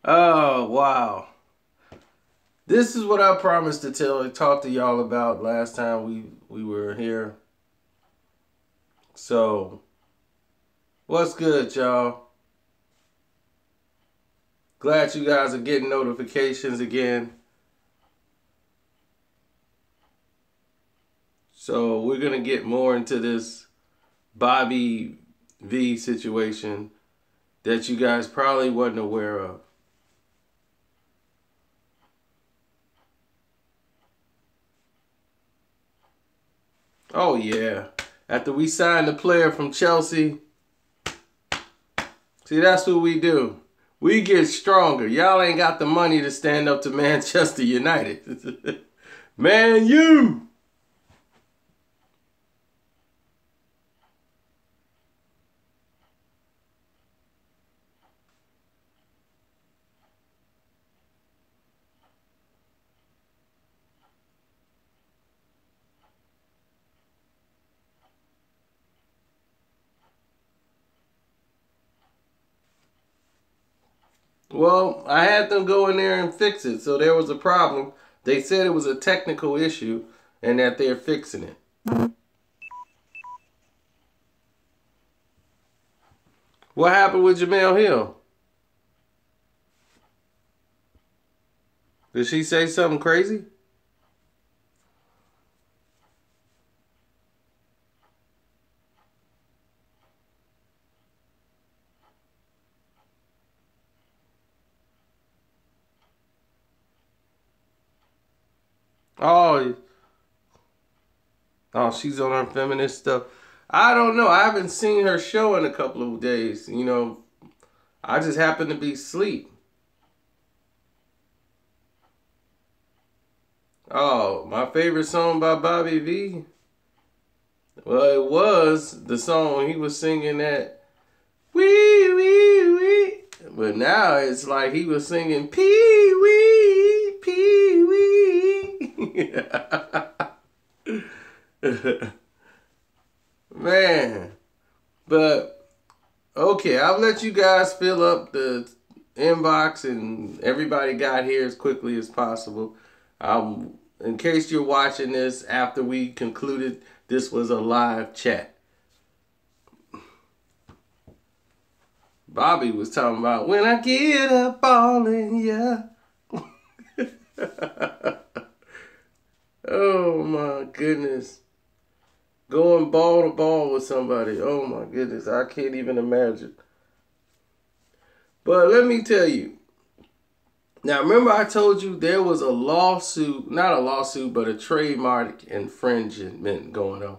Oh, wow. This is what I promised to talk to y'all about last time we were here. So, what's good, y'all? Glad you guys are getting notifications again. So, we're going to get more into this Bobby V situation that you guys probably wasn't aware of. Oh, yeah. After we signed the player from Chelsea, see, that's what we do. We get stronger. Y'all ain't got the money to stand up to Manchester United. Man, you! Well, I had them go in there and fix it. So there was a problem. They said it was a technical issue and that they're fixing it. What happened with Jamel Hill? Did she say something crazy? Oh, oh, she's on her feminist stuff. I don't know. I haven't seen her show in a couple of days. You know, I just happened to be asleep. Oh, my favorite song by Bobby V? Well, it was the song he was singing that wee wee wee. But now it's like he was singing pee wee pee wee. Man, but okay, I'll let you guys fill up the inbox and everybody got here as quickly as possible. In case you're watching this after we concluded, this was a live chat. Bobby was talking about when I get up all in ya. Oh my goodness. Going ball to ball with somebody. Oh my goodness. I can't even imagine. But let me tell you. Now, remember I told you there was a lawsuit, not a lawsuit, but a trademark infringement going on.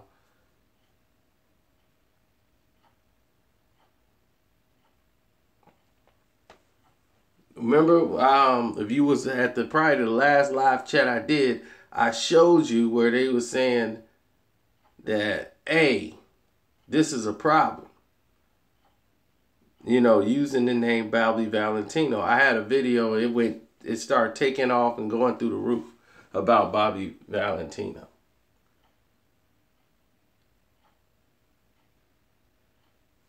Remember, if you was at the probably the last live chat I did, I showed you where they were saying that, hey, this is a problem. You know, using the name Bobby Valentino. I had a video, it started taking off and going through the roof about Bobby Valentino.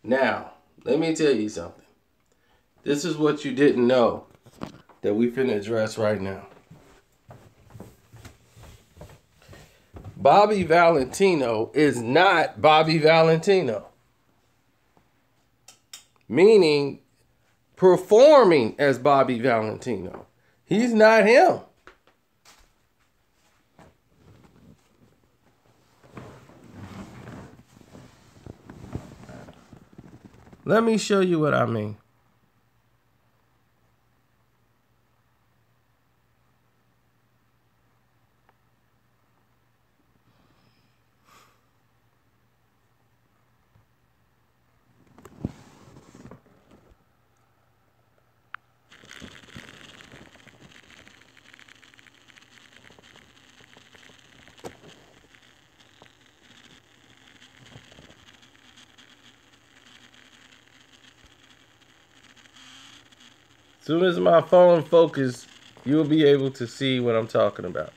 Now, let me tell you something. This is what you didn't know that we finna address right now. Bobby Valentino is not Bobby Valentino. Meaning performing as Bobby Valentino. He's not him. Let me show you what I mean. As soon as my phone focuses, you'll be able to see what I'm talking about.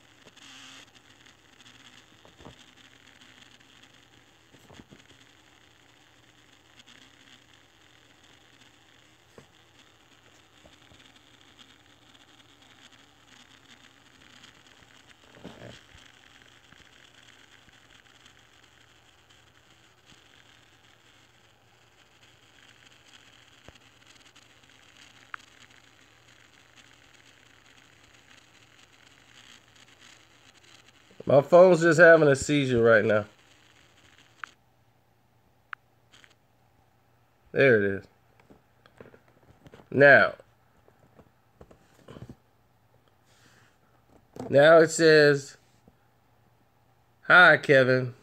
My phone's just having a seizure right now. There it is. Now it says, "Hi, Kevin.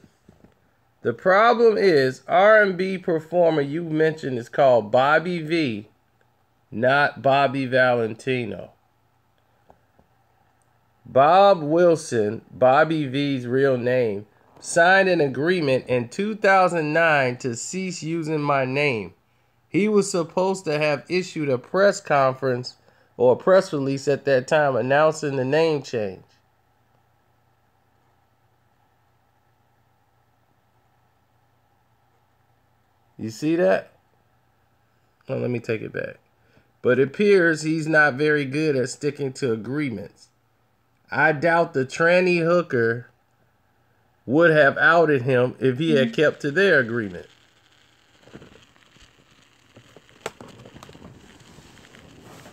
The problem is R&B performer you mentioned is called Bobby V, not Bobby Valentino. Bob Wilson, Bobby V's real name, signed an agreement in 2009 to cease using my name. He was supposed to have issued a press conference or a press release at that time announcing the name change." You see that? Oh, let me take it back. "But it appears he's not very good at sticking to agreements. I doubt the tranny hooker would have outed him if he had kept to their agreement."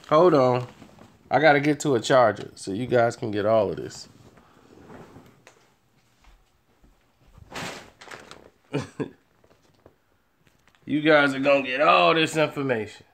Hold on. I got to get to a charger so you guys can get all of this. You guys are going to get all this information.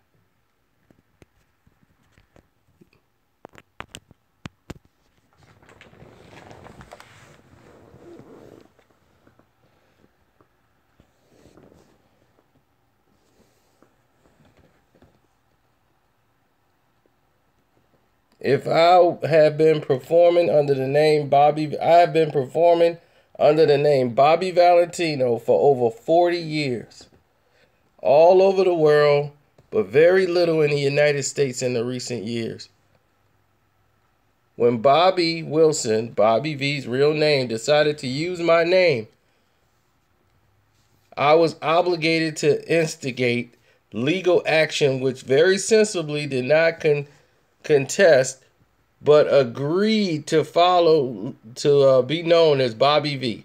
If I have been performing under the name Bobby, I have been performing under the name Bobby Valentino for over 40 years. All over the world, but very little in the United States in the recent years. When Bobby Wilson, Bobby V's real name, decided to use my name, I was obligated to instigate legal action which very sensibly did not contest, but agreed to follow to be known as Bobby V.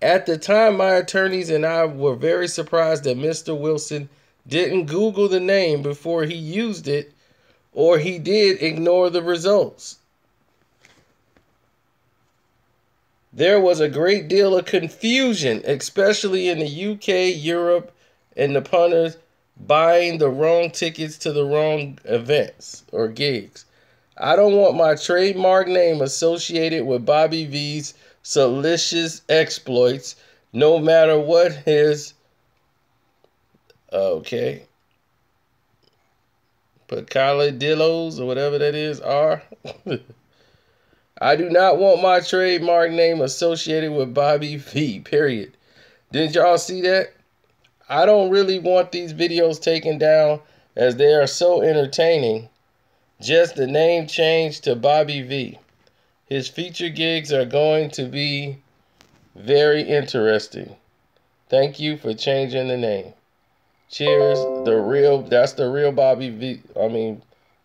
At the time, my attorneys and I were very surprised that Mr. Wilson didn't Google the name before he used it, or he did ignore the results. There was a great deal of confusion, especially in the UK, Europe, and the punters buying the wrong tickets to the wrong events or gigs. I don't want my trademark name associated with Bobby V's salacious exploits, no matter what his peccadillos or whatever that is are. I do not want my trademark name associated with Bobby V, period. Didn't y'all see that? I don't really want these videos taken down as they are so entertaining. Just the name change to Bobby V. His feature gigs are going to be very interesting. Thank you for changing the name. Cheers. That's the real Bobby V.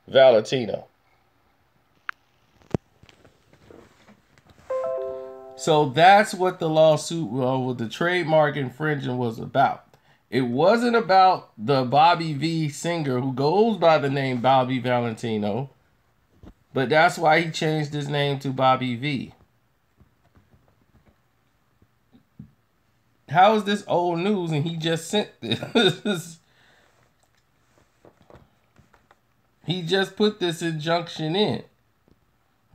Valentino. So that's what the lawsuit, with the trademark infringement was about. It wasn't about the Bobby V singer who goes by the name Bobby Valentino, but that's why he changed his name to Bobby V. How is this old news and he just sent this? He just put this injunction in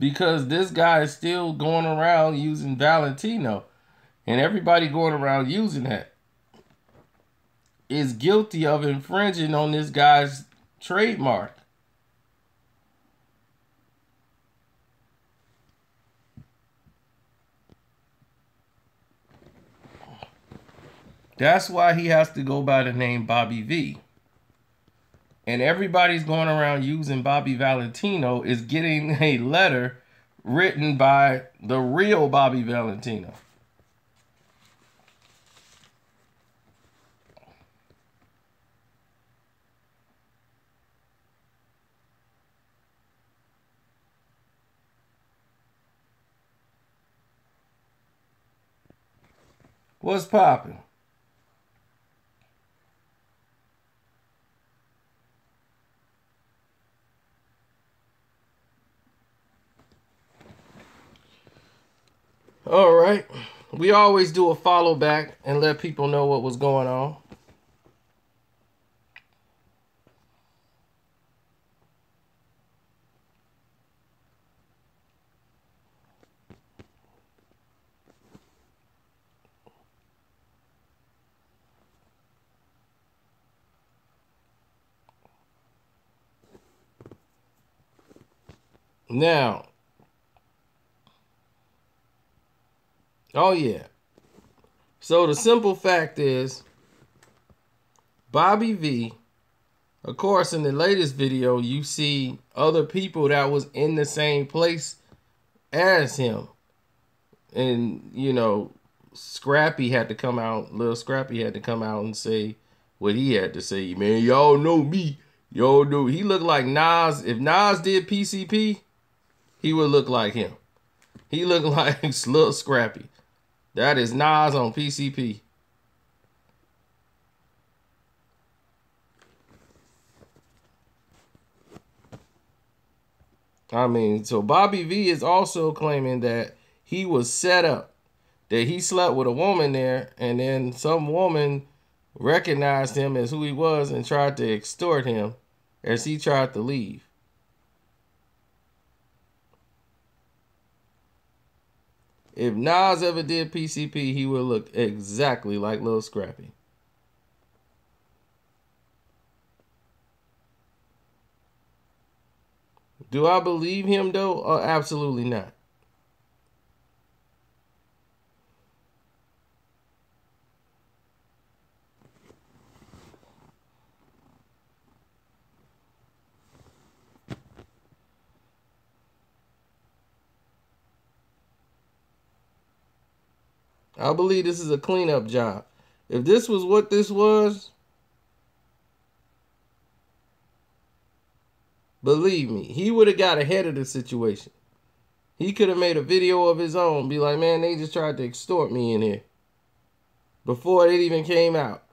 because this guy is still going around using Valentino, and everybody going around using that is guilty of infringing on this guy's trademark. That's why he has to go by the name Bobby V. And everybody's going around using Bobby Valentino is getting a letter written by the real Bobby Valentino. What's poppin'? All we always do a follow back and let people know what was going on. Now, oh yeah. So the simple fact is, Bobby V, of course, in the latest video, you see other people that was in the same place as him. And, you know, Scrappy had to come out, Lil Scrappy had to come out and say what he had to say. Man, y'all know me. Y'all know. He looked like Nas. If Nas did PCP, he would look like him. He looked like Lil Scrappy. That is Nas on PCP. I mean, so Bobby V is also claiming that he was set up, that he slept with a woman there, and then some woman recognized him as who he was and tried to extort him as he tried to leave. If Nas ever did PCP, he would look exactly like Lil Scrappy. Do I believe him, though? Absolutely not. I believe this is a cleanup job. If this was what this was, believe me, he would have got ahead of the situation. He could have made a video of his own, be like, man, they just tried to extort me in here before it even came out.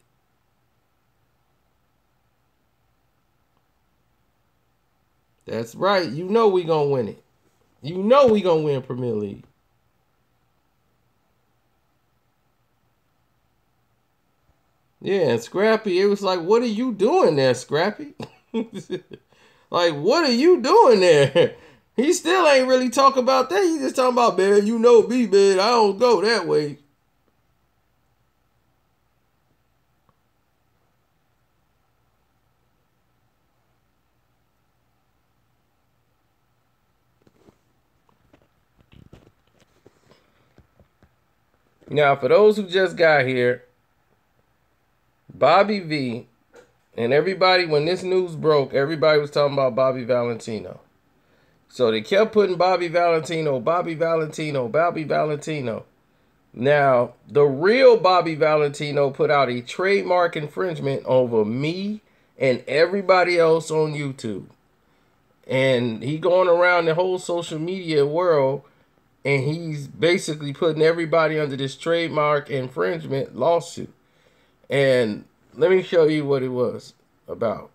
That's right. You know we gonna win it. You know we gonna win Premier League. Yeah, and Scrappy, it was like, what are you doing there, Scrappy? Like, what are you doing there? He still ain't really talking about that. He just talking about, man, you know me, man. I don't go that way. Now, for those who just got here, Bobby V and everybody, when this news broke, everybody was talking about Bobby Valentino. So they kept putting Bobby Valentino, Bobby Valentino, Bobby Valentino. Now, the real Bobby Valentino put out a trademark infringement over me and everybody else on YouTube. And he going around the whole social media world, and he's basically putting everybody under this trademark infringement lawsuit. And let me show you what it was about.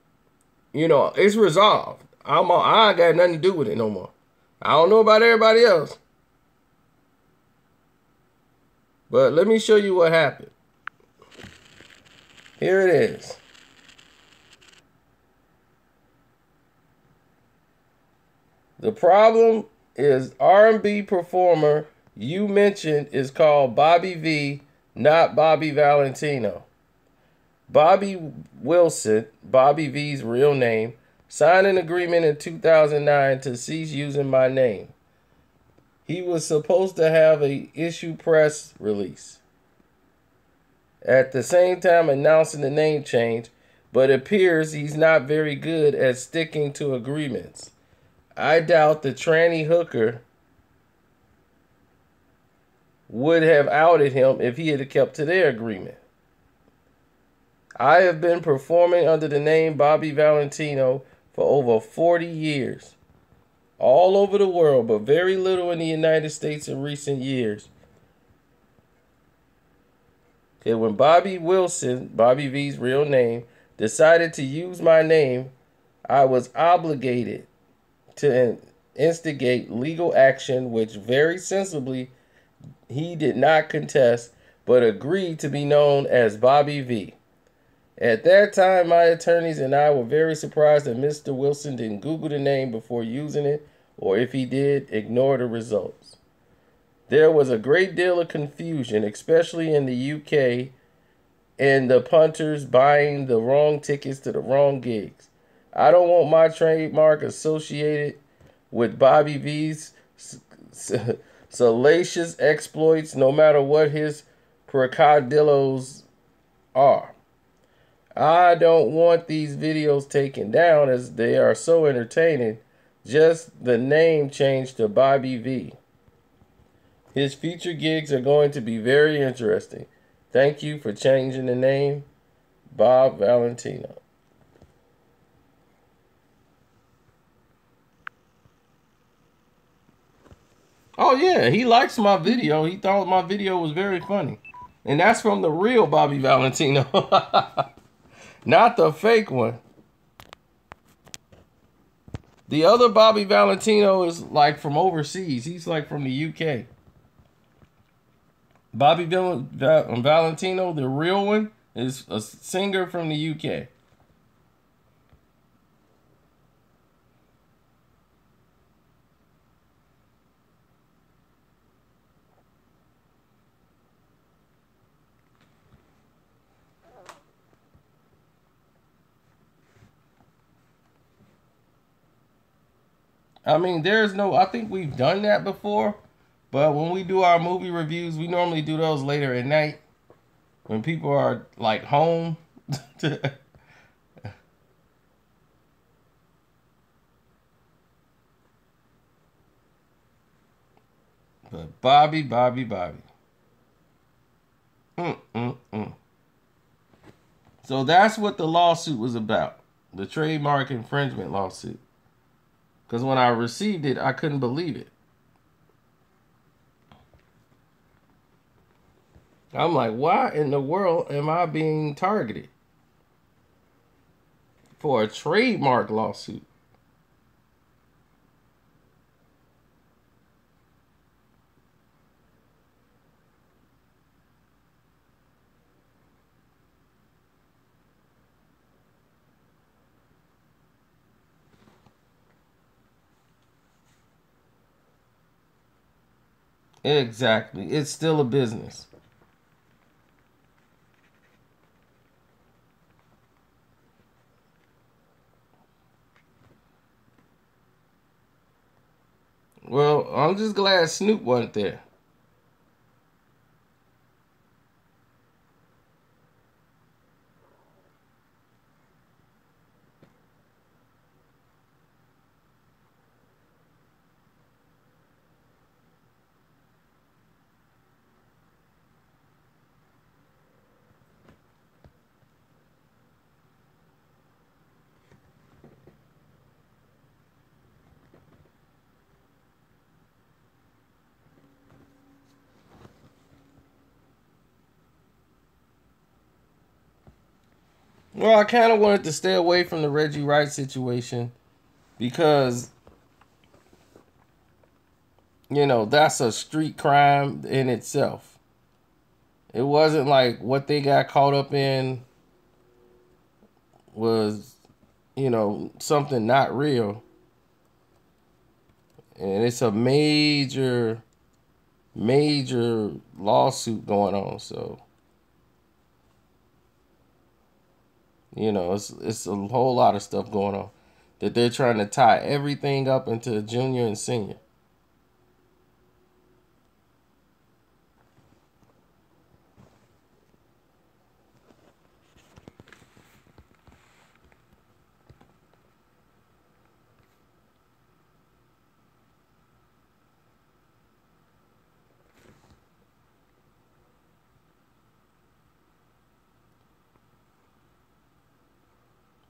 You know, it's resolved. I ain't got nothing to do with it no more. I don't know about everybody else. But let me show you what happened. Here it is. The problem is R&B performer you mentioned is called Bobby V, not Bobby Valentino. Bobby Wilson, Bobby V's real name, signed an agreement in 2009 to cease using my name. He was supposed to have a issue press release at the same time announcing the name change, but it appears he's not very good at sticking to agreements. I doubt the tranny hooker would have outed him if he had kept to their agreement. I have been performing under the name Bobby Valentino for over 40 years, all over the world, but very little in the United States in recent years. Okay, when Bobby Wilson, Bobby V's real name, decided to use my name, I was obligated to instigate legal action, which very sensibly he did not contest, but agreed to be known as Bobby V. At that time, my attorneys and I were very surprised that Mr. Wilson didn't Google the name before using it, or if he did, ignore the results. There was a great deal of confusion, especially in the UK, and the punters buying the wrong tickets to the wrong gigs. I don't want my trademark associated with Bobby V's salacious exploits, no matter what his peccadillos are. I don't want these videos taken down as they are so entertaining. Just the name changed to Bobby V. His future gigs are going to be very interesting. Thank you for changing the name, Bob Valentino. Oh yeah, he likes my video. He thought my video was very funny. And that's from the real Bobby Valentino. Not the fake one. The other Bobby Valentino is like from overseas. He's like from the UK. Bobby Valentino, the real one, is a singer from the UK. I mean, I think we've done that before, but when we do our movie reviews, we normally do those later at night when people are like home. But Bobby. Mm. So that's what the lawsuit was about. The trademark infringement lawsuit. Because when I received it, I couldn't believe it. I'm like, why in the world am I being targeted for a trademark lawsuit? Exactly. It's still a business. Well, I'm just glad Snoop wasn't there. Well, I kind of wanted to stay away from the Reggie Wright situation because, that's a street crime in itself. It wasn't like what they got caught up in was, something not real. And it's a major lawsuit going on. So, it's a whole lot of stuff going on that they're trying to tie everything up into junior and senior.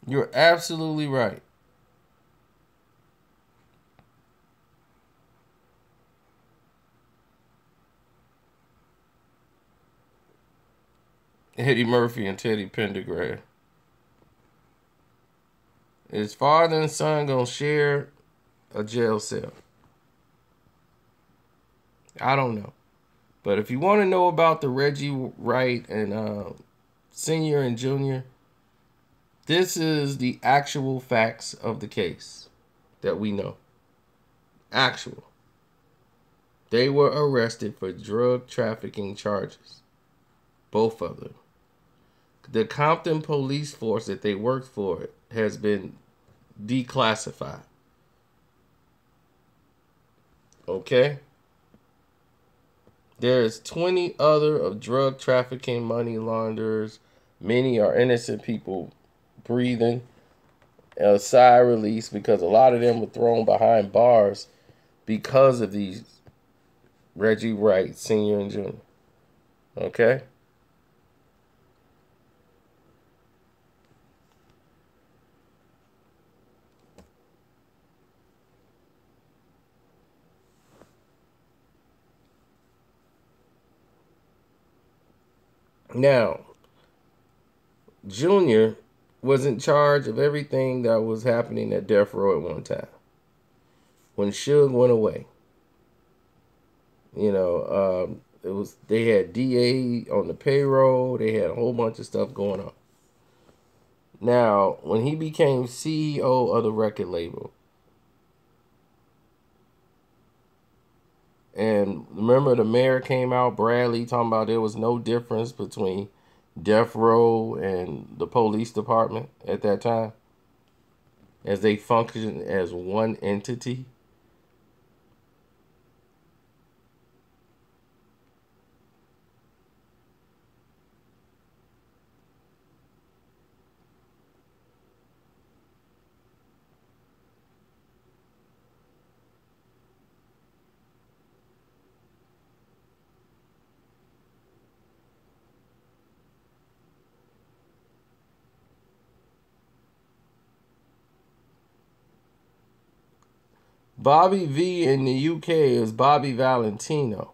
You're absolutely right. Eddie Murphy and Teddy Pendergrass. Is father and son gonna share a jail cell? I don't know. But if you want to know about the Reggie Wright and Senior and Junior, this is the actual facts of the case that we know. Actual. They were arrested for drug trafficking charges. Both of them. The Compton police force that they worked for has been declassified. Okay? There's 20 other of drug trafficking money launderers. Many are innocent people breathing a sigh of release because a lot of them were thrown behind bars because of these Reggie Wright, Senior and Junior. Okay? Now, Junior was in charge of everything that was happening at Death Row at one time. When Suge went away, they had DA on the payroll. They had a whole bunch of stuff going on. Now, when he became CEO of the record label, and remember the mayor came out, Bradley, talking about there was no difference between Death Row and the police department at that time, as they functioned as one entity. Bobby V in the UK is Bobby Valentino.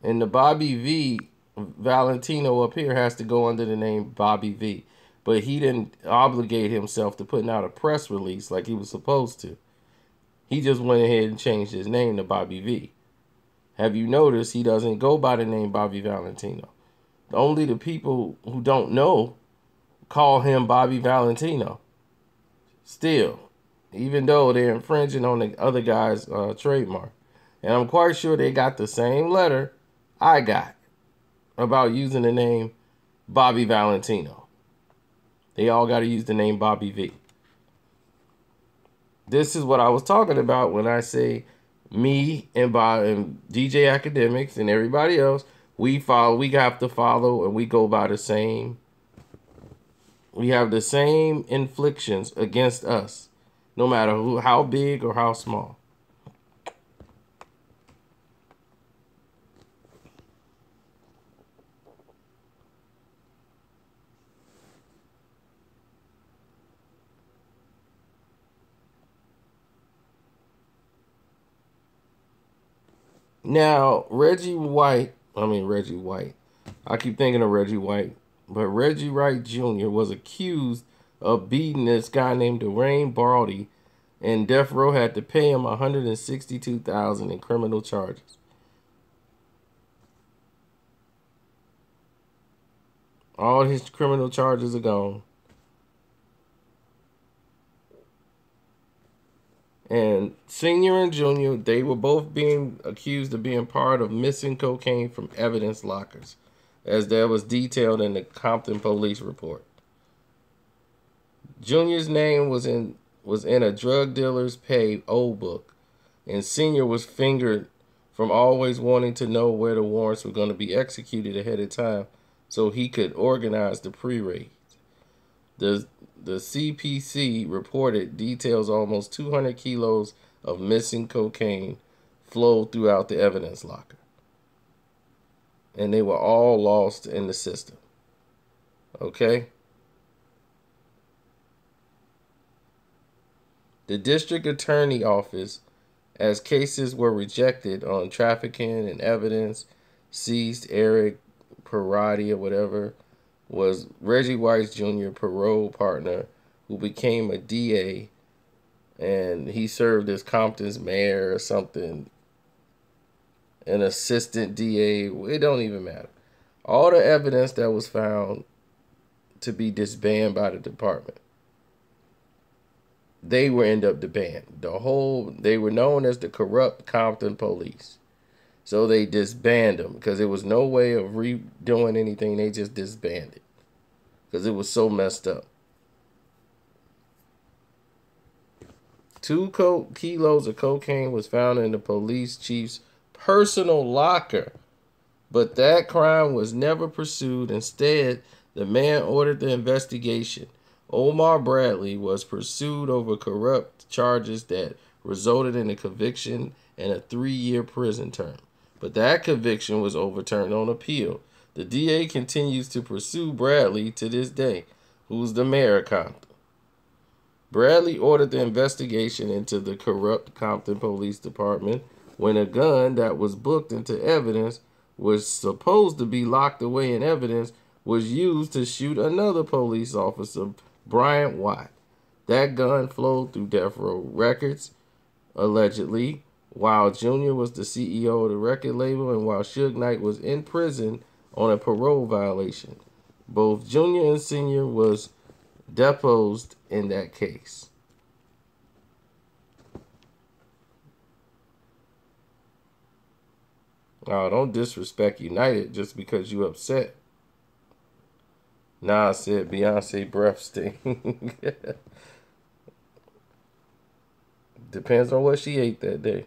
And the Bobby V Valentino up here has to go under the name Bobby V. But he didn't obligate himself to putting out a press release like he was supposed to. He just went ahead and changed his name to Bobby V. Have you noticed he doesn't go by the name Bobby Valentino? Only the people who don't know call him Bobby Valentino. Still, even though they're infringing on the other guy's trademark. And I'm quite sure they got the same letter I got about using the name Bobby Valentino. They all got to use the name Bobby V. This is what I was talking about when I say me and DJ Academics and everybody else, we have to follow, and we go by the same. We have the same inflictions against us, no matter how big or how small. Now, Reggie White. I keep thinking of Reggie White. But Reggie Wright Jr. was accused of beating this guy named Dwayne Barty, and Death Row had to pay him $162,000 in criminal charges. All his criminal charges are gone. And Senior and Junior, they were both being accused of being part of missing cocaine from evidence lockers, as that was detailed in the Compton police report. Junior's name was in a drug dealer's pay old book, and Senior was fingered from always wanting to know where the warrants were going to be executed ahead of time so he could organize the pre-raids. The CPC reported details almost 200 kilos of missing cocaine flowed throughout the evidence locker. And they were all lost in the system. Okay? The district attorney office, as cases were rejected on trafficking and evidence, seized Eric Parati or whatever, was Reggie White Jr. parole partner who became a DA, and he served as Compton's mayor or something. an assistant DA. It don't even matter. All the evidence that was found to be disbanded by the department, they were end up disbanded. They were known as the corrupt Compton Police. So they disbanded them because there was no way of redoing anything. They just disbanded because it was so messed up. 2 kilos of cocaine was found in the police chief's personal locker, but that crime was never pursued. Instead, the man ordered the investigation. Omar Bradley was pursued over corrupt charges that resulted in a conviction and a 3-year prison term. But that conviction was overturned on appeal. The DA continues to pursue Bradley to this day, who's the mayor of Compton. Bradley ordered the investigation into the corrupt Compton Police Department when a gun that was booked into evidence, was supposed to be locked away in evidence, was used to shoot another police officer, Bryant Watt. That gun flowed through Death Row Records, allegedly, while Junior was the CEO of the record label and while Suge Knight was in prison on a parole violation. Both Junior and Senior was deposed in that case. Oh, don't disrespect United just because you upset. Nah, said Beyonce breath stink. Depends on what she ate that day.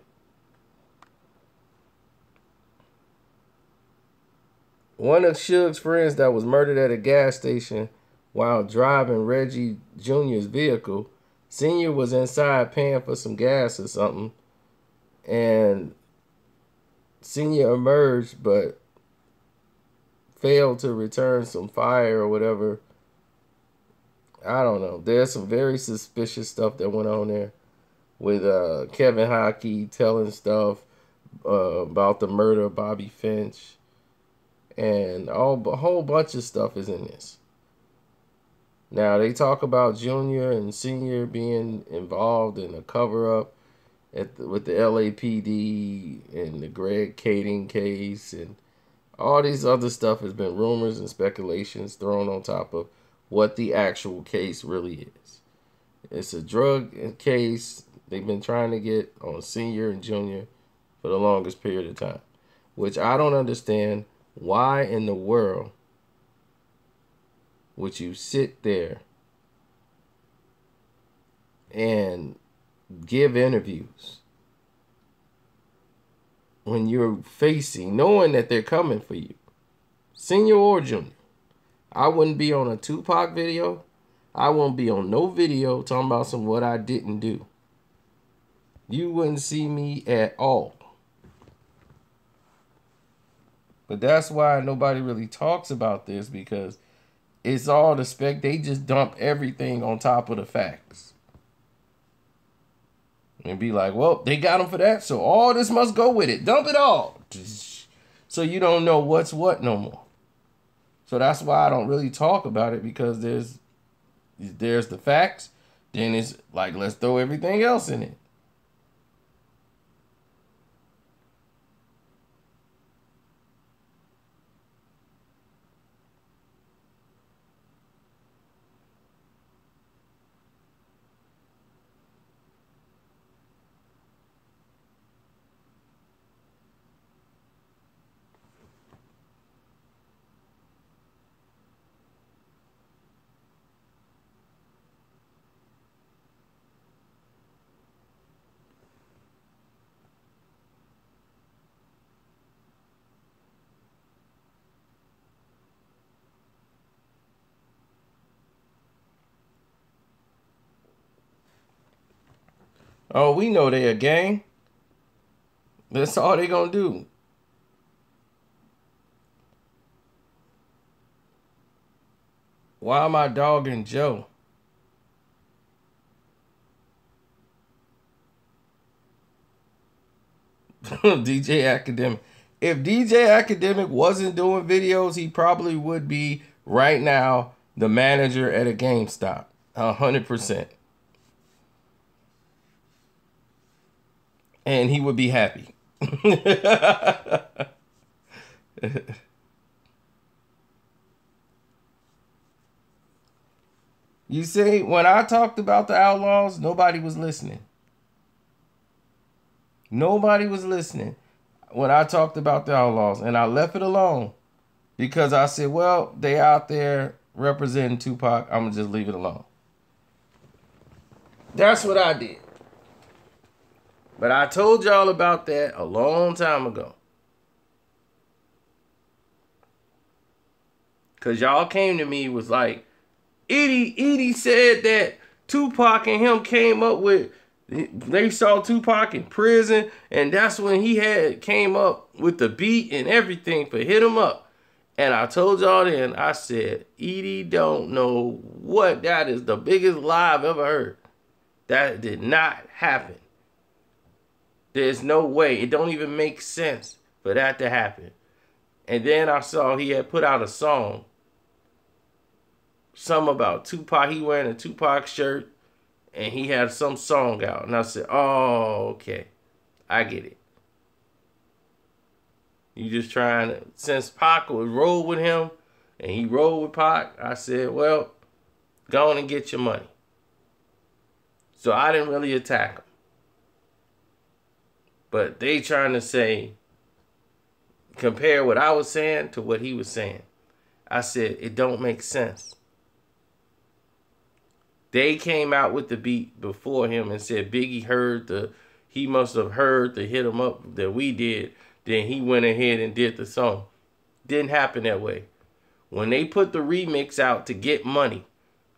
One of Suge's friends that was murdered at a gas station while driving Reggie Jr.'s vehicle. Senior was inside paying for some gas or something, and Senior emerged but failed to return some fire or whatever. I don't know. There's some very suspicious stuff that went on there with Kevin Hockey telling stuff about the murder of Bobby Finch. And a whole bunch of stuff is in this. Now, they talk about Junior and Senior being involved in a cover-up with the LAPD and the Greg Kading case. And all these other stuff has been rumors and speculations thrown on top of what the actual case really is. It's a drug case they've been trying to get on Senior and Junior for the longest period of time, which I don't understand. Why in the world would you sit there and give interviews when you're knowing that they're coming for you? Senior or Junior. I wouldn't be on a Tupac video. I won't be on no video talking about what I didn't do. You wouldn't see me at all. But that's why nobody really talks about this, because it's all the spec. They just dump everything on top of the facts. And be like, well, they got him for that, so all this must go with it. Dump it all. So you don't know what's what no more. So that's why I don't really talk about it, because there's the facts. Then it's like, let's throw everything else in it. Oh, we know they a gang. That's all they gonna do. Why am I dogging Joe? DJ Academic. If DJ Academic wasn't doing videos, he probably would be right now the manager at a GameStop. 100%. And he would be happy. You see, when I talked about the Outlaws, nobody was listening. Nobody was listening when I talked about the Outlaws, and I left it alone because I said, well, they out there representing Tupac. I'm going to just leave it alone. That's what I did. But I told y'all about that a long time ago. Because y'all came to me was like, Edie said that Tupac and him came up with, they saw Tupac in prison, and that's when he came up with the beat and everything for Hit 'Em Up. And I told y'all then, I said, Edie don't know what, that is the biggest lie I've ever heard. That did not happen. There's no way. It don't even make sense for that to happen. And then I saw he had put out a song. Something about Tupac. He wearing a Tupac shirt. And he had some song out. And I said, oh, okay. I get it. You just trying to, since Pac would roll with him. And he rolled with Pac. I said, well, go on and get your money. So I didn't really attack him. But they trying to say, compare what I was saying to what he was saying. I said, it don't make sense. They came out with the beat before him and said Biggie he must have heard the Hit 'Em Up that we did. Then he went ahead and did the song. Didn't happen that way. When they put the remix out to Get Money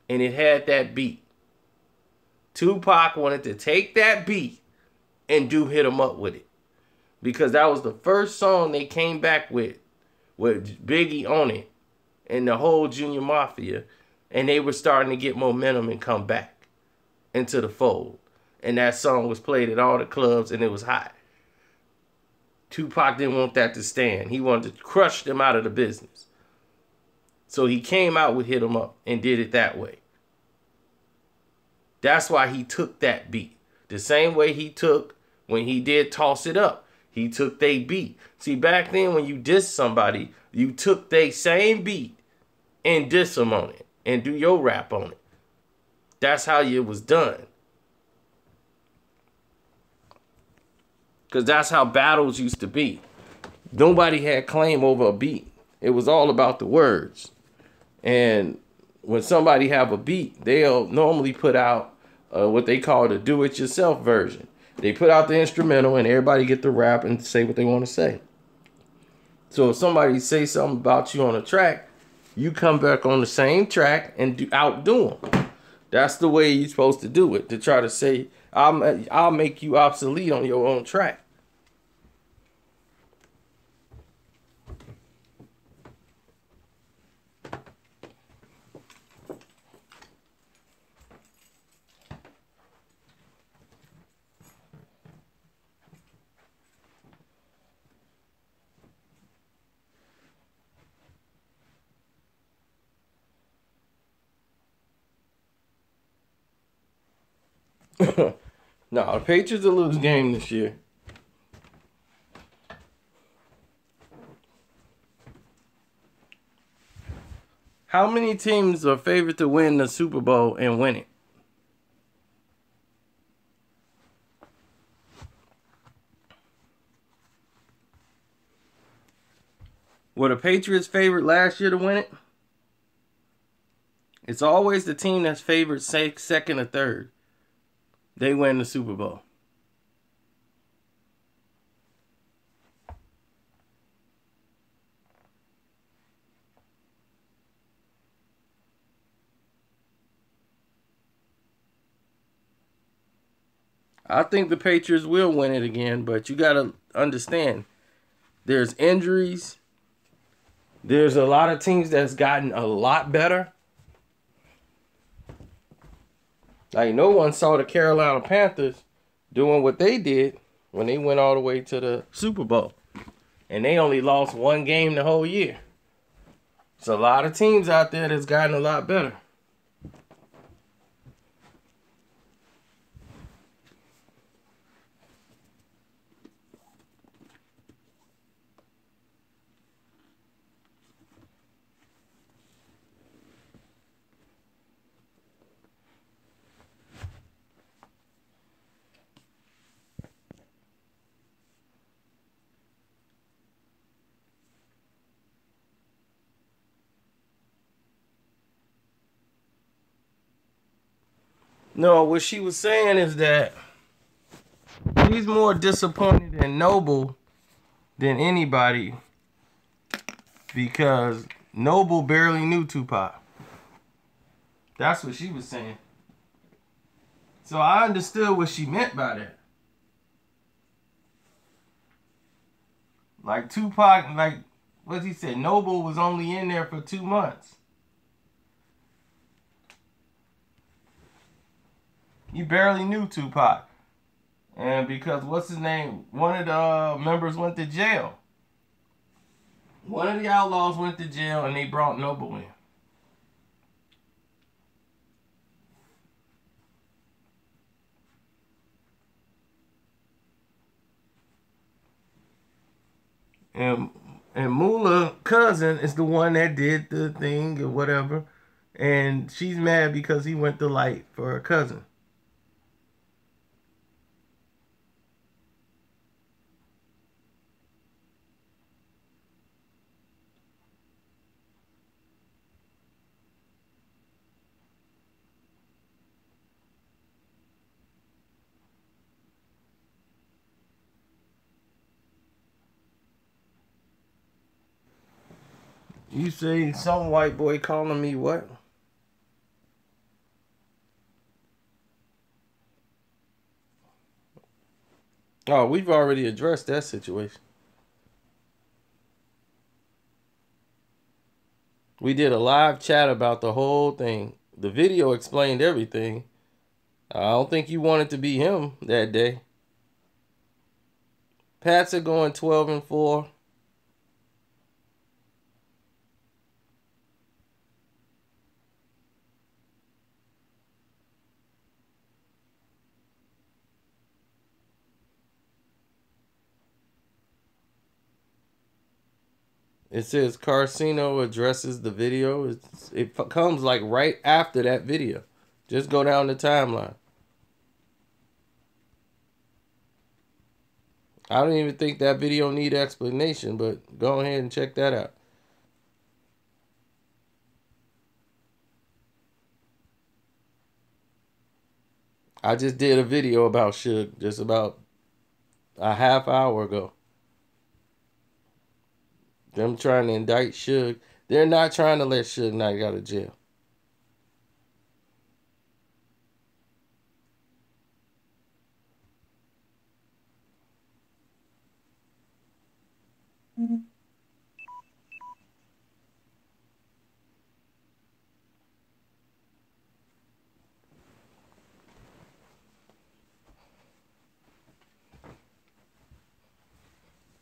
and it had that beat, Tupac wanted to take that beat and do Hit 'Em Up with it. Because that was the first song they came back with Biggie on it and the whole Junior Mafia. And they were starting to get momentum and come back into the fold. And that song was played at all the clubs and it was hot. Tupac didn't want that to stand. He wanted to crush them out of the business. So he came out with Hit 'Em Up and did it that way. That's why he took that beat. The same way he took when he did Toss It Up. He took they beat. See, back then when you diss somebody, you took they same beat and diss them on it. And do your rap on it. That's how it was done. Because that's how battles used to be. Nobody had claim over a beat. It was all about the words. And when somebody have a beat, they'll normally put out what they call the do-it-yourself version. They put out the instrumental and everybody get to rap and say what they want to say. So if somebody say something about you on a track, you come back on the same track and outdo them. That's the way you're supposed to do it. To try to say, I'll make you obsolete on your own track. No, the Patriots will lose game this year. How many teams are favored to win the Super Bowl and win it? Were the Patriots favored last year to win it? It's always the team that's favored second or third. They win the Super Bowl. I think the Patriots will win it again, but you got to understand, there's injuries. There's a lot of teams that's gotten a lot better. Like, no one saw the Carolina Panthers doing what they did when they went all the way to the Super Bowl. And they only lost one game the whole year. There's a lot of teams out there that's gotten a lot better. No, what she was saying is that she's more disappointed in Noble than anybody because Noble barely knew Tupac. That's what she was saying. So I understood what she meant by that. Like Tupac, like what he said, Noble was only in there for 2 months. He barely knew Tupac. And because, what's his name? One of the members went to jail. One of the outlaws went to jail and they brought Noble in. And Moolah cousin is the one that did the thing or whatever. And she's mad because he went to light for her cousin. You say some white boy calling me what? Oh, we've already addressed that situation. We did a live chat about the whole thing. The video explained everything. I don't think you wanted to be him that day. Pats are going 12-4. It says Karceno addresses the video. It comes like right after that video. Just go down the timeline. I don't even think that video need explanation, but go ahead and check that out. I just did a video about Suge just about a half hour ago. Them trying to indict Suge. They're not trying to let Suge Knight out of jail.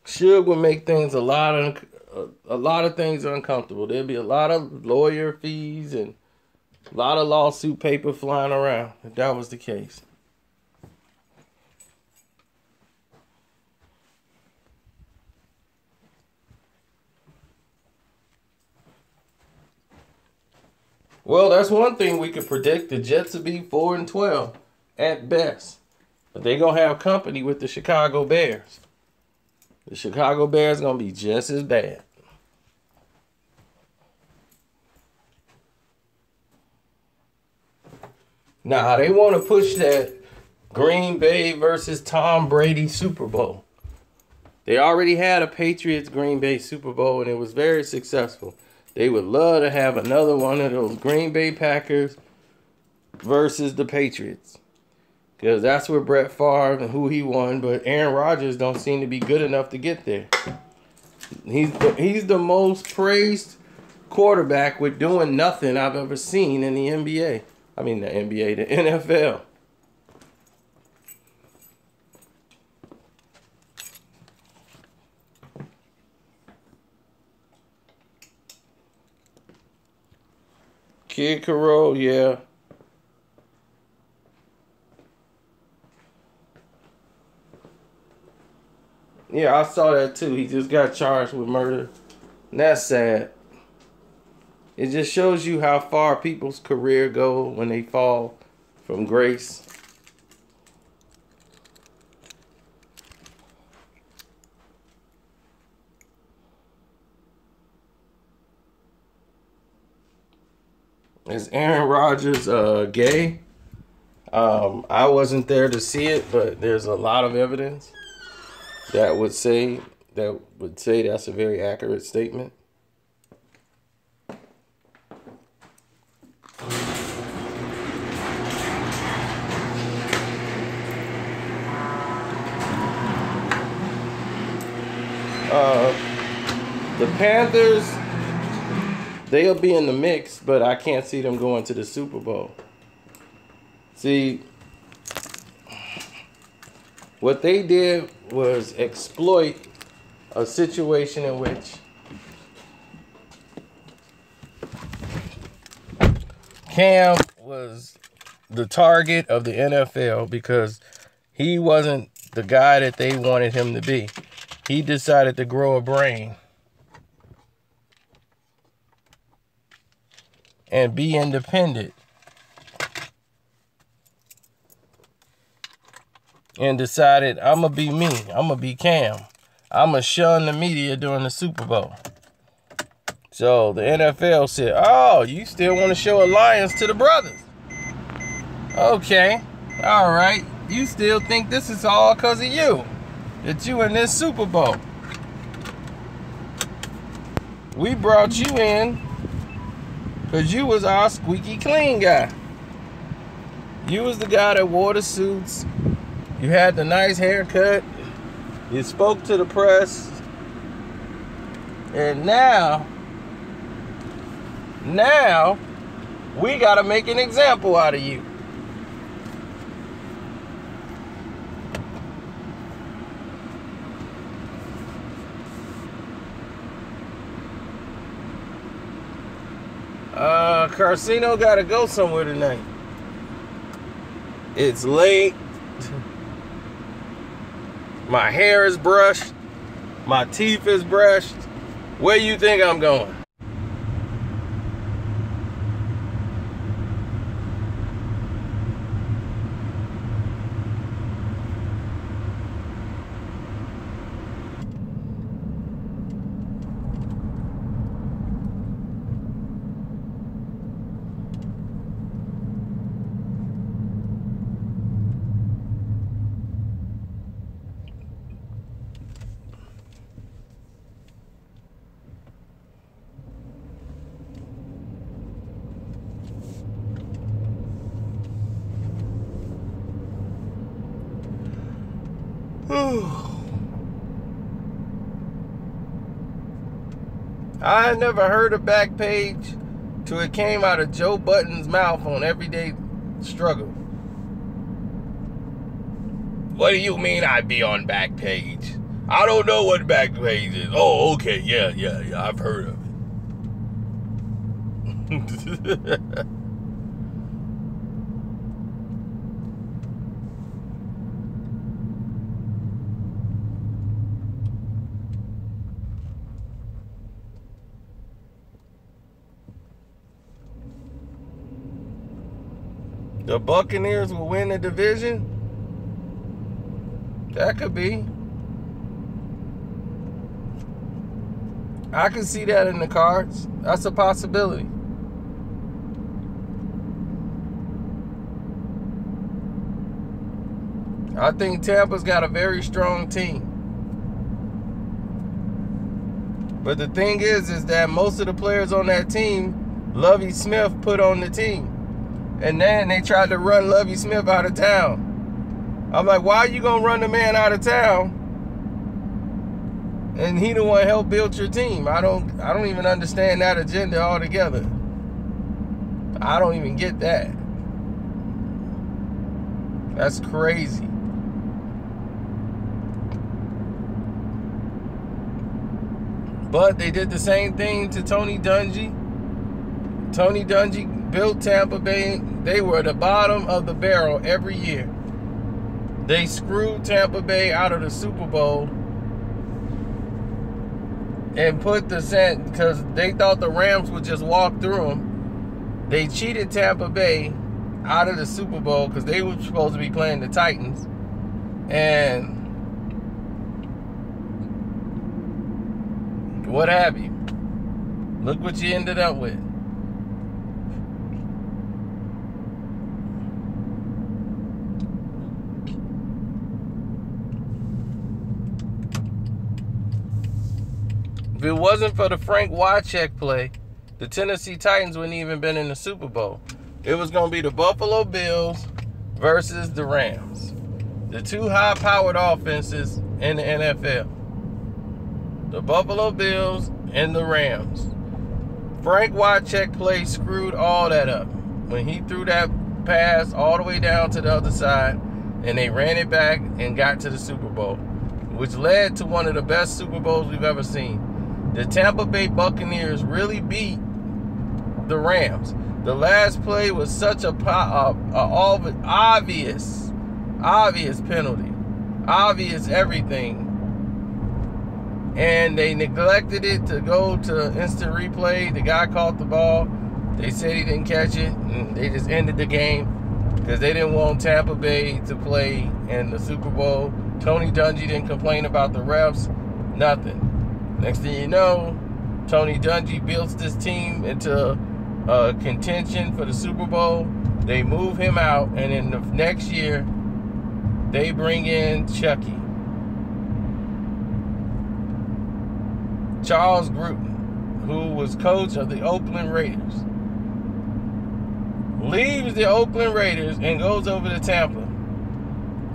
Suge would make things a lot of things uncomfortable. There'd be a lot of lawyer fees and a lot of lawsuit paper flying around if that was the case. Well, that's one thing we could predict. The Jets will be 4-12 at best. But they're going to have company with the Chicago Bears. The Chicago Bears going to be just as bad. Nah, they want to push that Green Bay versus Tom Brady Super Bowl. They already had a Patriots Green Bay Super Bowl and it was very successful. They would love to have another one of those Green Bay Packers versus the Patriots. Because that's where Brett Favre and who he won. But Aaron Rodgers don't seem to be good enough to get there. He's the most praised quarterback with doing nothing I've ever seen in the NBA. I mean the NBA, the NFL. Kid Carroll, yeah. Yeah, I saw that too. He just got charged with murder. And that's sad. It just shows you how far people's career go when they fall from grace. Is Aaron Rodgers gay? I wasn't there to see it, but there's a lot of evidence that would say that's a very accurate statement. The Panthers, they'll be in the mix, but I can't see them going to the Super Bowl. See, what they did was exploit a situation in which Cam was the target of the NFL because he wasn't the guy that they wanted him to be. He decided to grow a brain and be independent. And decided, I'm going to be me. I'm going to be Cam. I'm going to shun the media during the Super Bowl. So the NFL said, oh, you still want to show alliance to the brothers? Okay. All right. You still think this is all because of you. That you in this Super Bowl. We brought you in because you was our squeaky clean guy. You was the guy that wore the suits. You had the nice haircut. You spoke to the press. And now, we got to make an example out of you. Karceno got to go somewhere tonight. It's late. My hair is brushed. My teeth is brushed. Where you think I'm going? I had never heard a back page till it came out of Joe Budden's mouth on Everyday Struggle. What do you mean I'd be on back page? I don't know what back page is. Oh, okay, yeah, I've heard of it. The Buccaneers will win the division? That could be. I can see that in the cards. That's a possibility. I think Tampa's got a very strong team. But the thing is that most of the players on that team, Lovie Smith put on the team. And then they tried to run Lovie Smith out of town. I'm like, why are you going to run the man out of town? And he the one helped build your team. I don't even understand that agenda altogether. I don't even get that. That's crazy. But they did the same thing to Tony Dungy. Tony Dungy built Tampa Bay. They were at the bottom of the barrel every year. They screwed Tampa Bay out of the Super Bowl and put the scent because they thought the Rams would just walk through them. They cheated Tampa Bay out of the Super Bowl because they were supposed to be playing the Titans. And what have you. Look what you ended up with. If it wasn't for the Frank Wycheck play, the Tennessee Titans wouldn't even been in the Super Bowl. It was going to be the Buffalo Bills versus the Rams. The two high-powered offenses in the NFL. The Buffalo Bills and the Rams. Frank Wycheck play screwed all that up. When he threw that pass all the way down to the other side, and they ran it back and got to the Super Bowl, which led to one of the best Super Bowls we've ever seen. The Tampa Bay Buccaneers really beat the Rams. The last play was such a obvious penalty, obvious everything, and they neglected it to go to instant replay. The guy caught the ball. They said he didn't catch it, and they just ended the game because they didn't want Tampa Bay to play in the Super Bowl. Tony Dungy didn't complain about the refs, nothing. Next thing you know, Tony Dungy builds this team into contention for the Super Bowl. They move him out, and in the next year, they bring in Chucky. Charles Gruden, who was coach of the Oakland Raiders, leaves the Oakland Raiders and goes over to Tampa.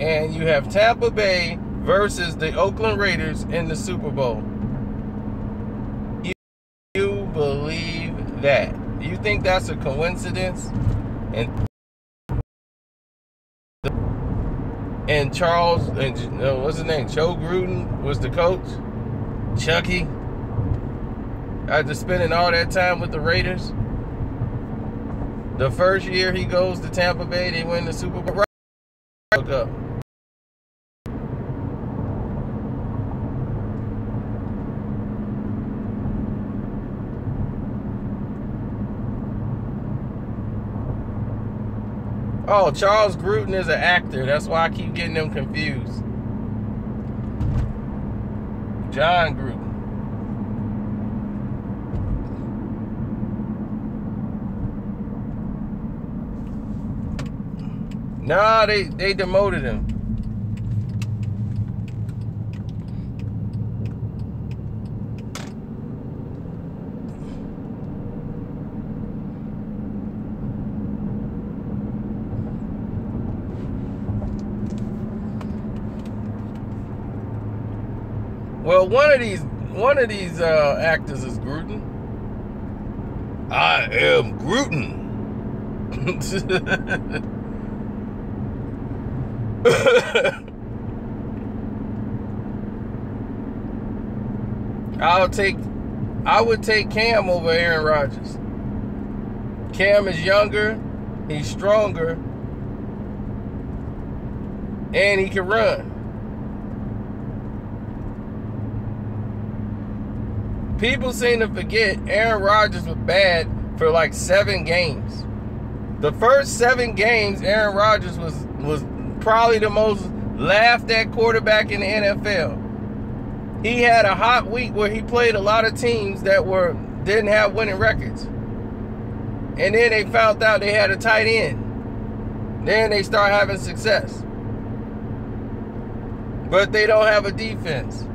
And you have Tampa Bay versus the Oakland Raiders in the Super Bowl. You believe that? You think that's a coincidence? And Charles, what's his name? Joe Gruden was the coach. Chucky, after spending all that time with the Raiders, the first year he goes to Tampa Bay, they win the Super Bowl. Oh, Charles Gruden is an actor. That's why I keep getting them confused. John Gruden. Nah, they demoted him. Well, one of these actors is Gruden. I am Gruden. I would take Cam over Aaron Rodgers. Cam is younger, he's stronger, and he can run. People seem to forget Aaron Rodgers was bad for like 7 games. The first 7 games, Aaron Rodgers was probably the most laughed at quarterback in the NFL. He had a hot week where he played a lot of teams that didn't have winning records. And then they found out they had a tight end. Then they start having success. But they don't have a defense.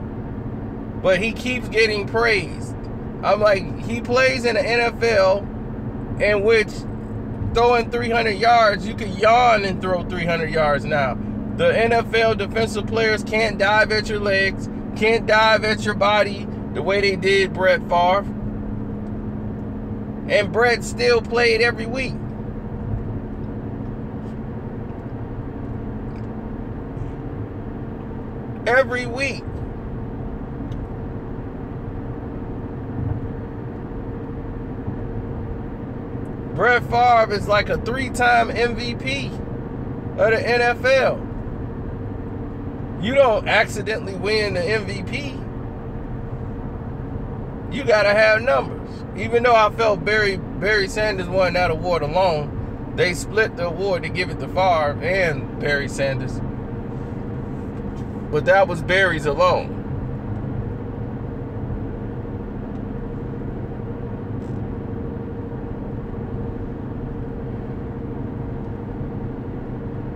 But he keeps getting praised. I'm like, he plays in the NFL in which throwing 300 yards, you can yawn and throw 300 yards now. The NFL defensive players can't dive at your legs, can't dive at your body the way they did Brett Favre. And Brett still played every week. Every week. Brett Favre is like a 3-time MVP of the NFL. You don't accidentally win the MVP. You gotta have numbers. Even though I felt Barry Sanders won that award alone, they split the award to give it to Favre and Barry Sanders. But that was Barry's alone.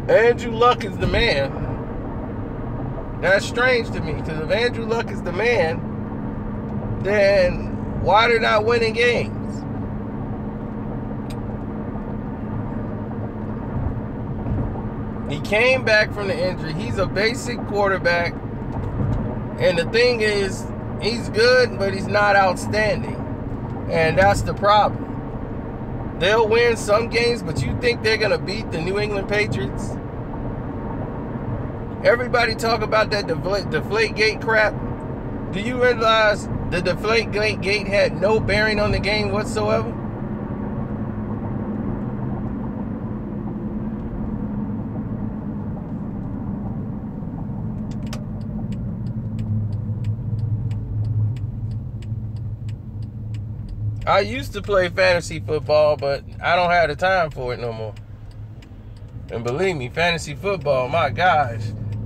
Andrew Luck is the man. That's strange to me, because if Andrew Luck is the man, then why they're not winning games? He came back from the injury. He's a basic quarterback. And the thing is, he's good, but he's not outstanding. And that's the problem. They'll win some games, but you think they're going to beat the New England Patriots? Everybody talk about that Deflategate crap. Do you realize the Deflategate had no bearing on the game whatsoever? I used to play fantasy football, but I don't have the time for it no more. And believe me, fantasy football, my gosh,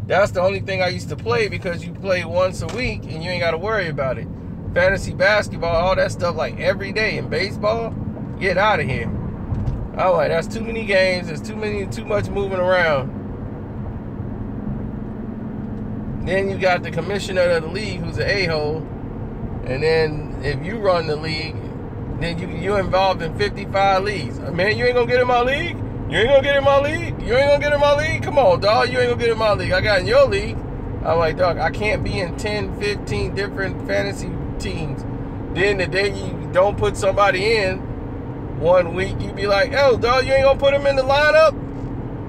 that's the only thing I used to play because you play once a week and you ain't got to worry about it. Fantasy basketball, all that stuff like every day. And baseball, get out of here. I'm like, that's too many games. There's too much moving around. Then you got the commissioner of the league who's an a-hole. And then if you run the league, then you're involved in 55 leagues. Man, you ain't gonna get in my league? You ain't gonna get in my league? You ain't gonna get in my league? Come on, dog. You ain't gonna get in my league. I got in your league. I'm like, dog, I can't be in 10, 15 different fantasy teams. Then the day you don't put somebody in, one week you be like, oh, dog, you ain't gonna put him in the lineup?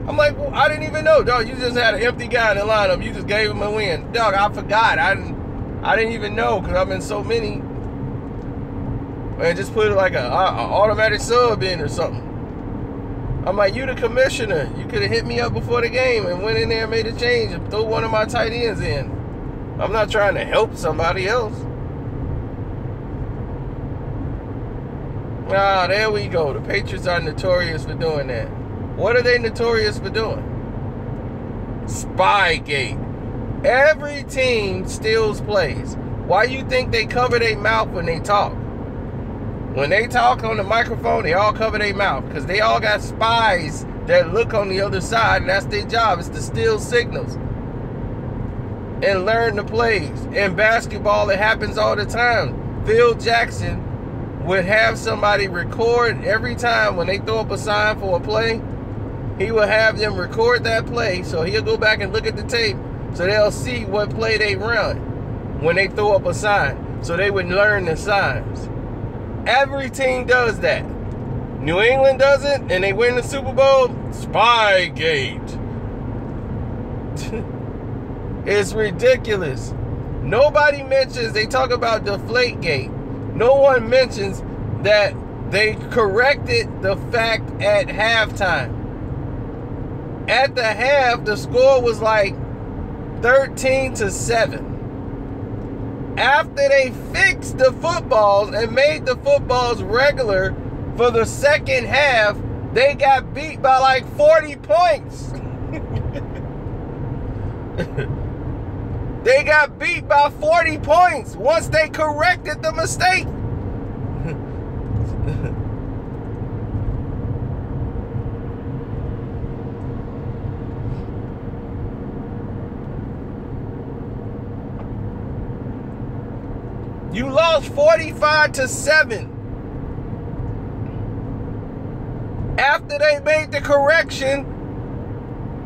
I'm like, well, I didn't even know, dog. You just had an empty guy in the lineup. You just gave him a win. Dog, I forgot. I didn't even know because I'm in so many. And just put like a automatic sub in or something. I'm like, you the commissioner. You could have hit me up before the game and went in there and made a change and threw one of my tight ends in. I'm not trying to help somebody else. Ah, there we go. The Patriots are notorious for doing that. What are they notorious for doing? Spygate. Every team steals plays. Why you think they cover their mouth when they talk? When they talk on the microphone, they all cover their mouth because they all got spies that look on the other side, and that's their job, is to steal signals and learn the plays. In basketball, it happens all the time. Phil Jackson would have somebody record every time when they throw up a sign for a play. He would have them record that play, so he'll go back and look at the tape so they'll see what play they run when they throw up a sign, so they would learn the signs. Every team does that. New England does it, and they win the Super Bowl. Spygate. It's ridiculous. Nobody mentions, they talk about Deflategate. No one mentions that they corrected the fact at halftime. At the half, the score was like 13-7. After they fixed the footballs and made the footballs regular for the second half, they got beat by like 40 points. They got beat by 40 points once they corrected the mistake. You lost 45-7. After they made the correction,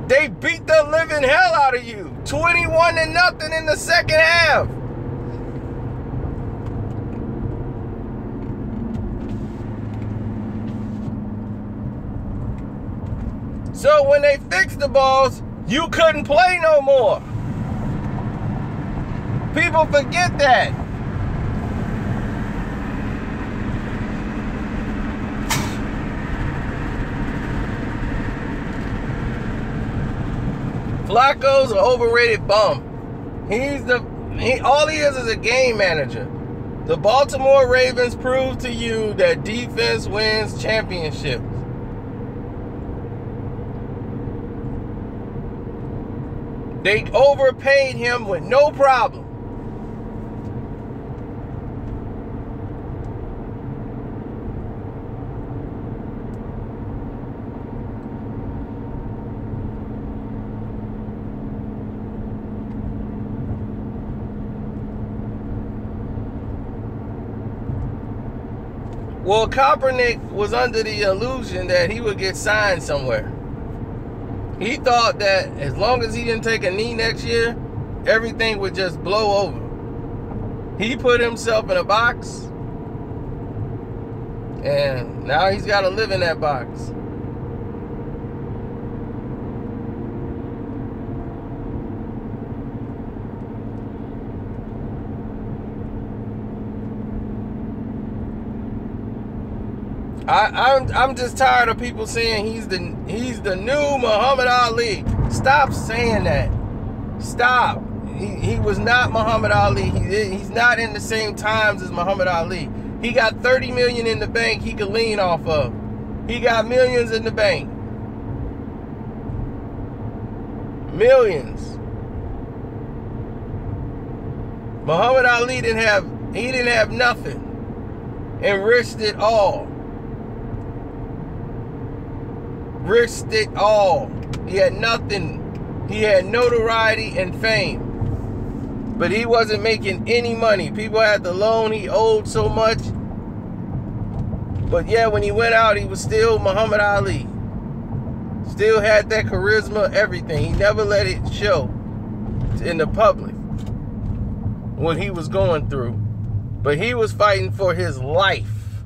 they beat the living hell out of you. 21-0 in the second half. So when they fixed the balls, you couldn't play no more. People forget that. Flacco's an overrated bum. All he is a game manager. The Baltimore Ravens proved to you that defense wins championships. They overpaid him with no problem. Well, Kaepernick was under the illusion that he would get signed somewhere. He thought that as long as he didn't take a knee next year, everything would just blow over. He put himself in a box, and now he's got to live in that box. I'm just tired of people saying he's the new Muhammad Ali. Stop saying that. Stop. He was not Muhammad Ali. He's not in the same times as Muhammad Ali. He got 30 million in the bank he could lean off of. He got millions in the bank. Millions. Muhammad Ali didn't have nothing and risked it all. Risked it all. He had nothing. He had notoriety and fame. But he wasn't making any money. People had the loan. He owed so much. But yeah, when he went out, he was still Muhammad Ali. Still had that charisma, everything. He never let it show in the public what he was going through. But he was fighting for his life.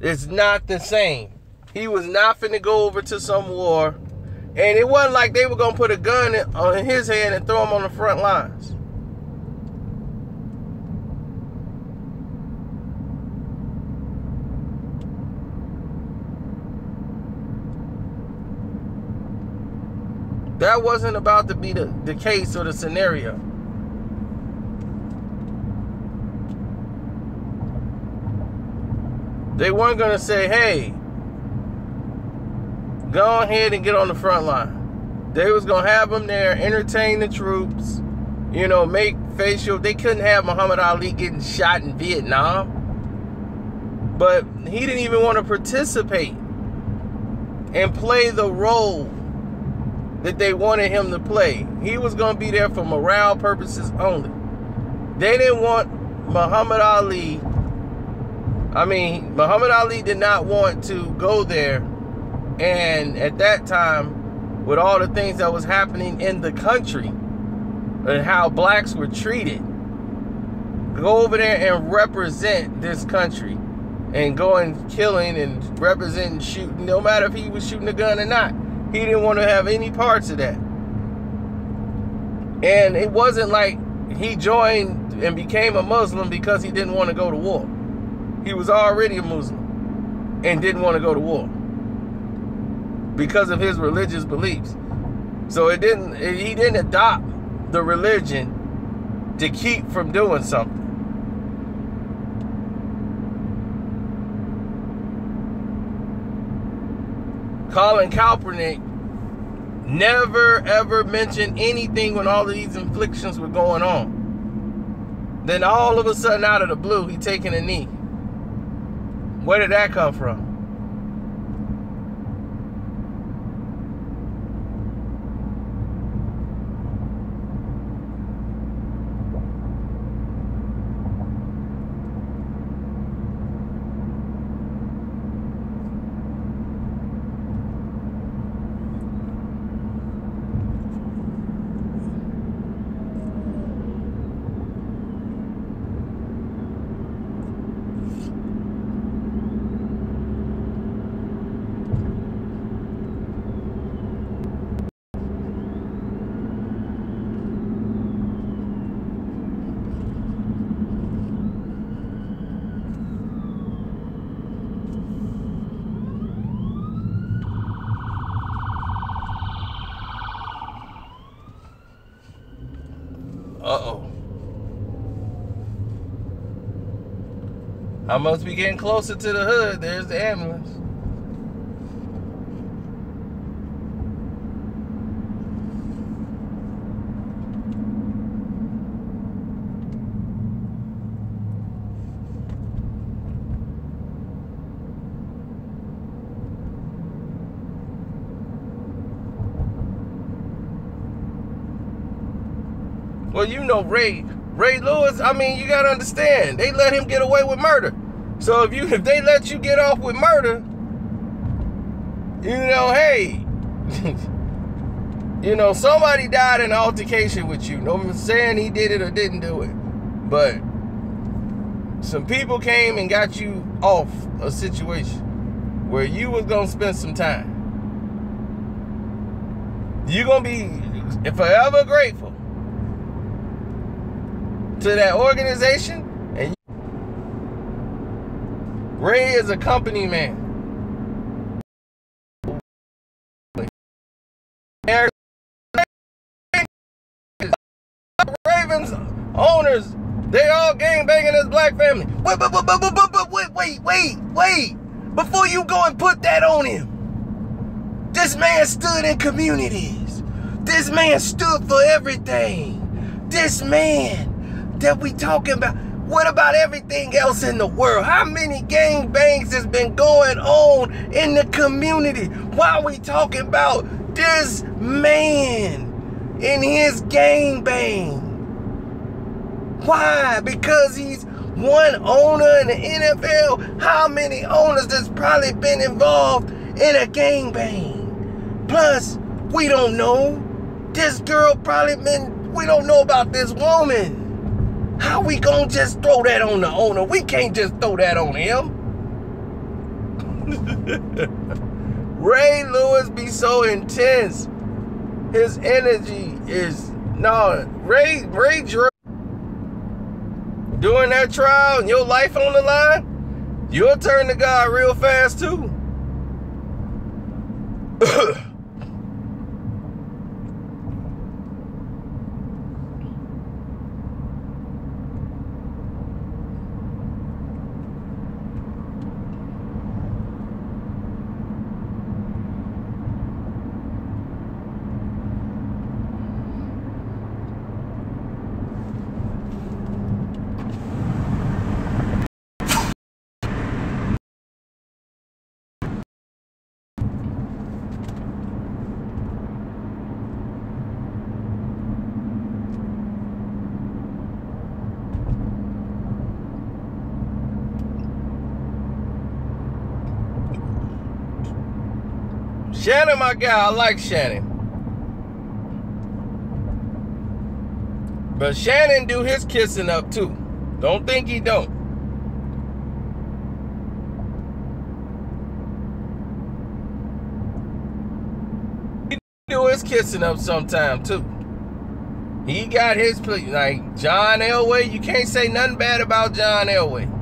It's not the same. He was not finna go over to some war. And it wasn't like they were going to put a gun in his hand and throw him on the front lines. That wasn't about to be the case or the scenario. They weren't going to say, hey, go ahead and get on the front line. They was going to have them there, entertain the troops, you know, make facial. They couldn't have Muhammad Ali getting shot in Vietnam. But he didn't even want to participate and play the role that they wanted him to play. He was going to be there for morale purposes only. They didn't want Muhammad Ali. I mean, Muhammad Ali did not want to go there. And at that time, with all the things that was happening in the country and how blacks were treated, go over there and represent this country and go and killing and representing, shooting, no matter if he was shooting a gun or not. He didn't want to have any parts of that. And it wasn't like he joined and became a Muslim because he didn't want to go to war. He was already a Muslim and didn't want to go to war because of his religious beliefs. So he didn't adopt the religion to keep from doing something. Colin Kaepernick never ever mentioned anything when all of these inflictions were going on. Then all of a sudden, out of the blue, he taking a knee. Where did that come from? Uh-oh. I must be getting closer to the hood. There's the ambulance. Well, you know Ray Lewis, I mean, you got to understand. They let him get away with murder. So if they let you get off with murder, hey, somebody died in an altercation with you. No one saying he did it or didn't do it. But some people came and got you off a situation where you was going to spend some time. You're going to be forever grateful to that organization. And Ray is a company man. Ravens owners, they all gangbanging as black family. Wait. Before you go and put that on him, this man stood in communities. This man stood for everything. This man that we talking about. What about everything else in the world? How many gangbangs has been going on in the community? Why are we talking about this man in his gangbang? Why? Because he's one owner in the NFL. How many owners that's probably been involved in a gangbang? Plus, we don't know. This girl probably we don't know about this woman. How we gonna just throw that on the owner? We can't just throw that on him. Ray Lewis be so intense. His energy is Ray during that trial and your life on the line, you'll turn to God real fast too. Shannon, my guy, I like Shannon. But Shannon do his kissing up too. Don't think he don't. He do his kissing up sometime too. He got his place. Like John Elway, you can't say nothing bad about John Elway.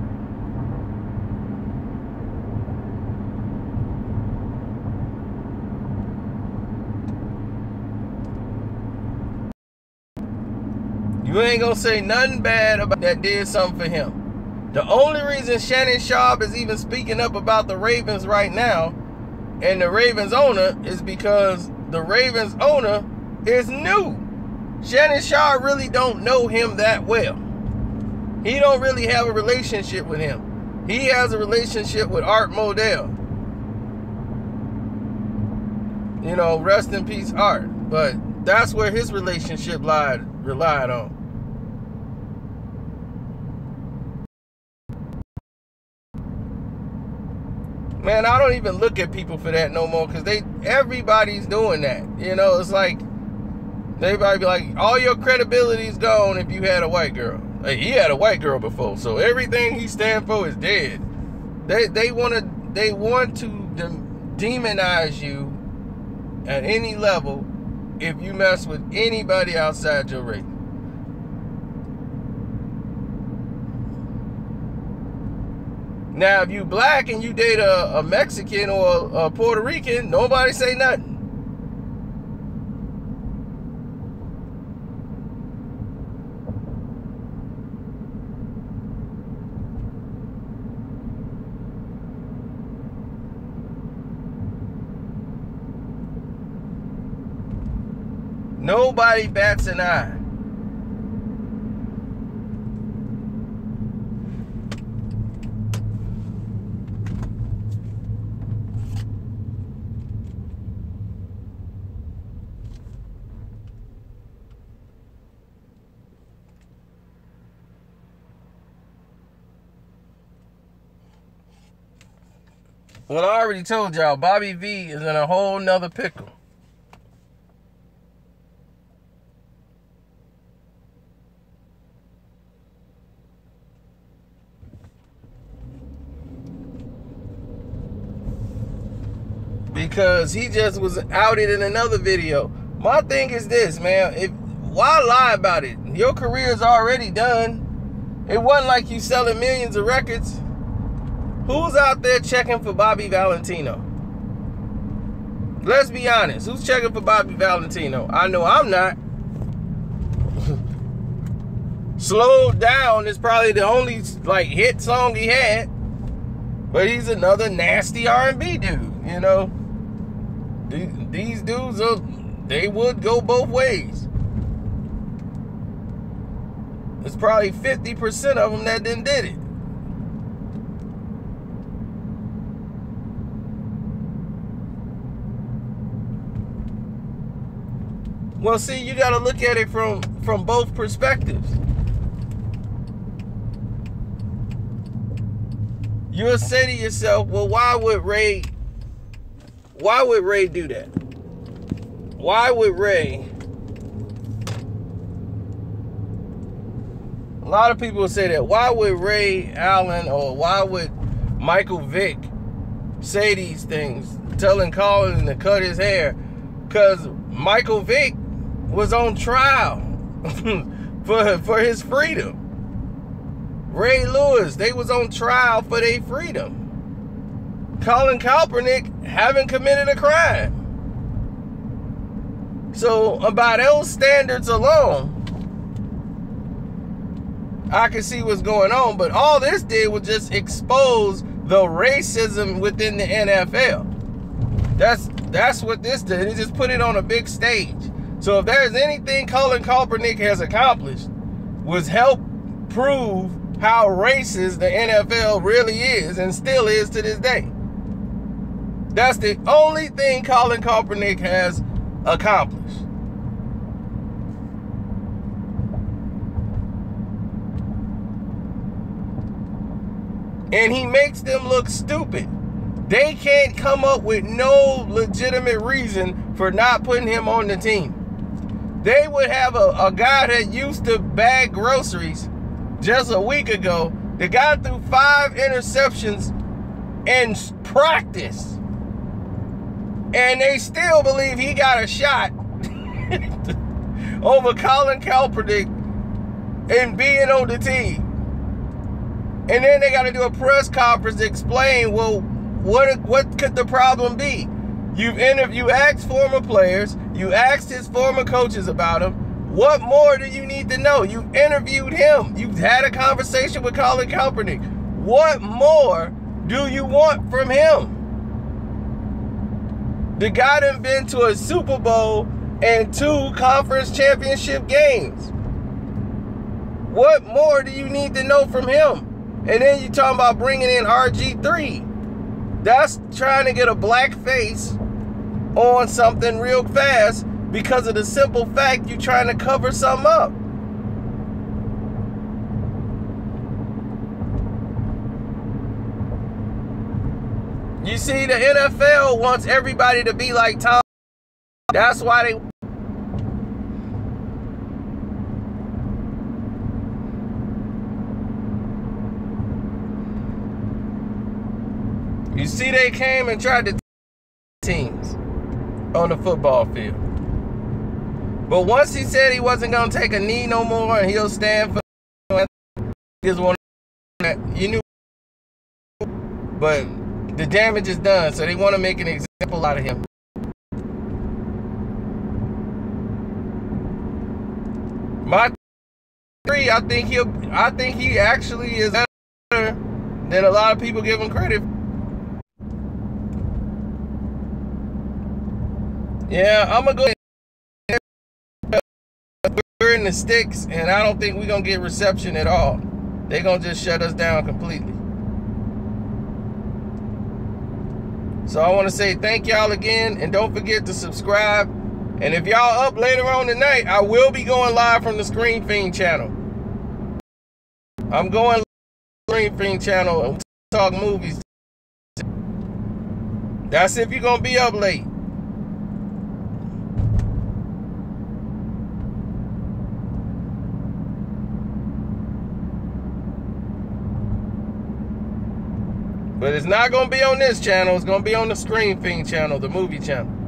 You ain't gonna say nothing bad about that did something for him. The only reason Shannon Sharp is even speaking up about the Ravens right now and the Ravens owner is because the Ravens owner is new. Shannon Sharp really don't know him that well. He don't really have a relationship with him. He has a relationship with Art Modell. Rest in peace, Art. But that's where his relationship relied on. Man, I don't even look at people for that no more because everybody's doing that. It's like everybody be like, all your credibility's gone if you had a white girl. Like, he had a white girl before, so everything he stand for is dead. They want to demonize you at any level if you mess with anybody outside your race. Now, if you black and you date a Mexican or a Puerto Rican, nobody say nothing. Nobody bats an eye. Well, I already told y'all, Bobby V is in a whole nother pickle. Because he just was outed in another video. My thing is this, man. Why lie about it? Your career is already done. It wasn't like you selling millions of records. Who's out there checking for Bobby Valentino? Let's be honest. Who's checking for Bobby Valentino? I know I'm not. Slowed Down is probably the only like hit song he had. But he's another nasty R&B dude, you know. These dudes, they would go both ways. It's probably 50% of them that didn't did it. Well, see, you got to look at it from both perspectives. You'll say to yourself, well, why would Ray do that? Why would Ray? A lot of people say that. Why would Ray Allen or why would Michael Vick say these things, telling Colin to cut his hair? Because Michael Vick was on trial for his freedom. Ray Lewis, they was on trial for their freedom. Colin Kaepernick haven't committed a crime. So by those standards alone, I can see what's going on. But all this did was just expose the racism within the NFL. That's what this did. It just put it on a big stage. So if there's anything Colin Kaepernick has accomplished, was help prove how racist the NFL really is and still is to this day. That's the only thing Colin Kaepernick has accomplished. And he makes them look stupid. They can't come up with no legitimate reason for not putting him on the team. They would have a guy that used to bag groceries just a week ago. The guy threw 5 interceptions in practice. And they still believe he got a shot over Colin Kaepernick and being on the team. And then they got to do a press conference to explain, well, what could the problem be? You asked former players, you asked his former coaches about him. What more do you need to know? You interviewed him. You've had a conversation with Colin Kaepernick. What more do you want from him? The guy done been to a Super Bowl and 2 conference championship games. What more do you need to know from him? And then you talking about bringing in RG3. That's trying to get a black face on something real fast because of the simple fact you're trying to cover something up. You see, the NFL wants everybody to be like Tom. That's why they... You see, they came and tried to teams on the football field. But once he said he wasn't going to take a knee no more and he'll stand for is one that you knew. But the damage is done, so they want to make an example out of him. My 3, I think he actually is better than a lot of people give him credit. Yeah, I'm going to go ahead. We're in the sticks, and I don't think we're going to get reception at all. They're going to just shut us down completely. So I want to say thank y'all again, and don't forget to subscribe. And if y'all up later on tonight, I will be going live from the Screen Fiend channel. I'm going live from the Screen Fiend channel and talk movies. That's if you're gonna be up late. But it's not gonna be on this channel. It's gonna be on the Screen Fiend channel, the movie channel.